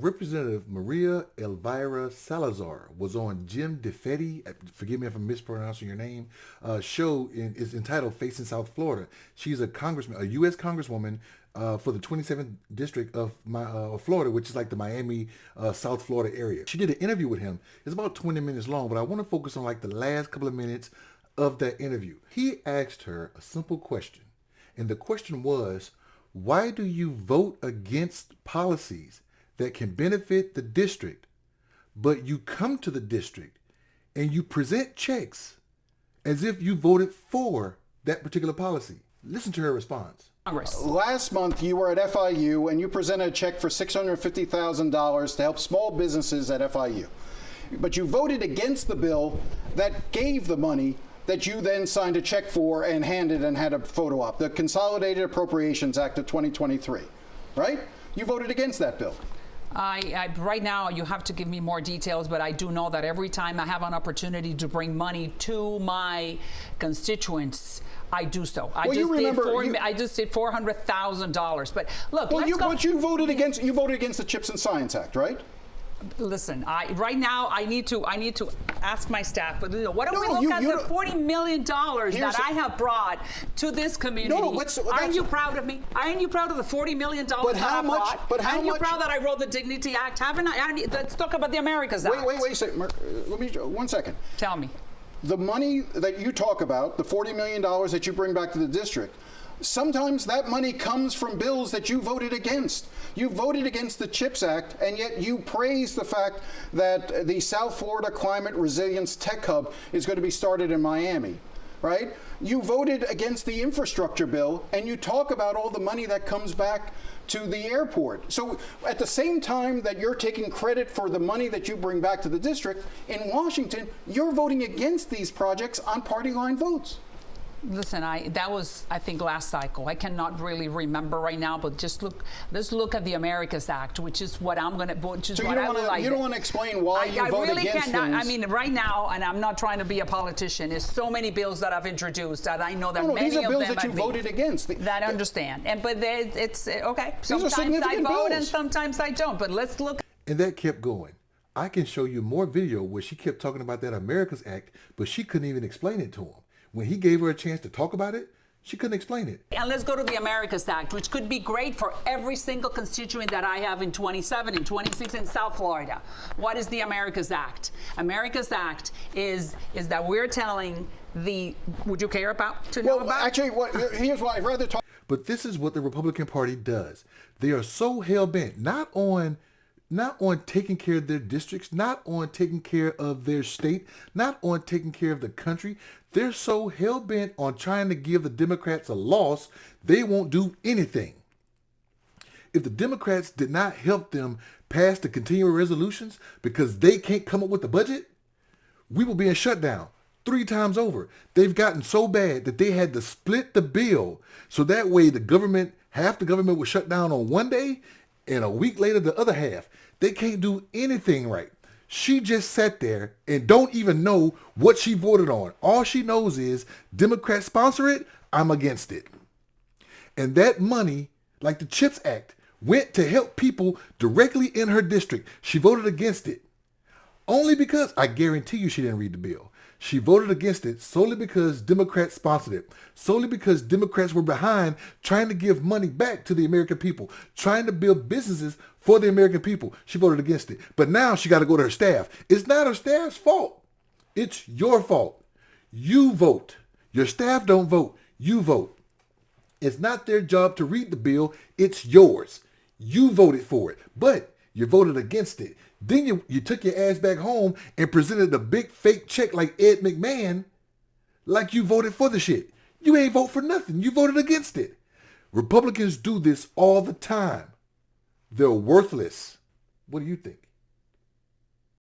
Representative Maria Elvira Salazar was on Jim DeFetti, forgive me if I'm mispronouncing your name, show is entitled Facing South Florida. She's a congressman, a U.S. congresswoman for the 27th district of Florida, which is like the Miami, South Florida area. She did an interview with him. It's about 20 minutes long, but I want to focus on like the last couple of minutes of that interview. He asked her a simple question, and the question was, why do you vote against policies that can benefit the district, but you come to the district and you present checks as if you voted for that particular policy? Listen to her response. Congress. Last month, you were at FIU and you presented a check for $650,000 to help small businesses at FIU. But you voted against the bill that gave the money that you then signed a check for and handed and had a photo op, the Consolidated Appropriations Act of 2023, right? You voted against that bill. Right now, you have to give me more details, but I do know that every time I have an opportunity to bring money to my constituents, I do so. I just did $400,000. But look, well, but you voted against the Chips and Science Act, right? Listen, right now I need to ask my staff. But what do we look at the $40 million that I have brought to this community? Aren't you proud of me? Aren't you proud of the $40 million that I brought? But how much? Aren't you proud that I wrote the Dignity Act? Haven't I? Let's talk about the America's Act. Wait a second. Let me 1 second. Tell me. The money that you talk about, the $40 million that you bring back to the district, sometimes that money comes from bills that you voted against. You voted against the CHIPS Act, and yet you praise the fact that the South Florida Climate Resilience Tech Hub is going to be started in Miami, right? You voted against the infrastructure bill, and you talk about all the money that comes back to the airport. So at the same time that you're taking credit for the money that you bring back to the district, in Washington, you're voting against these projects on party line votes. Listen, that was, I think, last cycle. I cannot really remember right now, but let's look at the America's Act, which is what I'm going to, which is what I would like. You don't want to explain why you voted against things. I mean, right now, and I'm not trying to be a politician, there's so many bills that I've introduced that I know that many of them. These are bills that you voted against. That I understand. But it's okay. Sometimes I vote and sometimes I don't. But let's look. And that kept going. I can show you more video where she kept talking about that America's Act, but she couldn't even explain it to him. When he gave her a chance to talk about it, she couldn't explain it. And let's go to the America's Act, which could be great for every single constituent that I have in 27 and 26 in South Florida. What is the America's Act? America's Act is that we're telling the, would you care to know about? Well, actually, here's why I'd rather talk. But this is what the Republican Party does. They are so hell-bent, not on taking care of their districts, not on taking care of their state, not on taking care of the country. They're so hell-bent on trying to give the Democrats a loss, they won't do anything. If the Democrats did not help them pass the continuing resolutions because they can't come up with the budget, we will be in shutdown 3 times over. They've gotten so bad that they had to split the bill so that way half the government was shut down on one day and a week later the other half. They can't do anything right. She just sat there and don't even know what she voted on. All she knows is Democrats sponsor it, I'm against it. And that money, like the CHIPS Act, went to help people directly in her district. She voted against it. Only because, I guarantee you she didn't read the bill. She voted against it solely because Democrats sponsored it. Solely because Democrats were behind trying to give money back to the American people, trying to build businesses for the American people. She voted against it. But now she got to go to her staff. It's not her staff's fault. It's your fault. You vote. Your staff don't vote. You vote. It's not their job to read the bill. It's yours. You voted for it, but you voted against it. Then you took your ass back home and presented a big fake check like Ed McMahon, like you voted for the shit. You ain't vote for nothing. You voted against it. Republicans do this all the time. They're worthless. What do you think?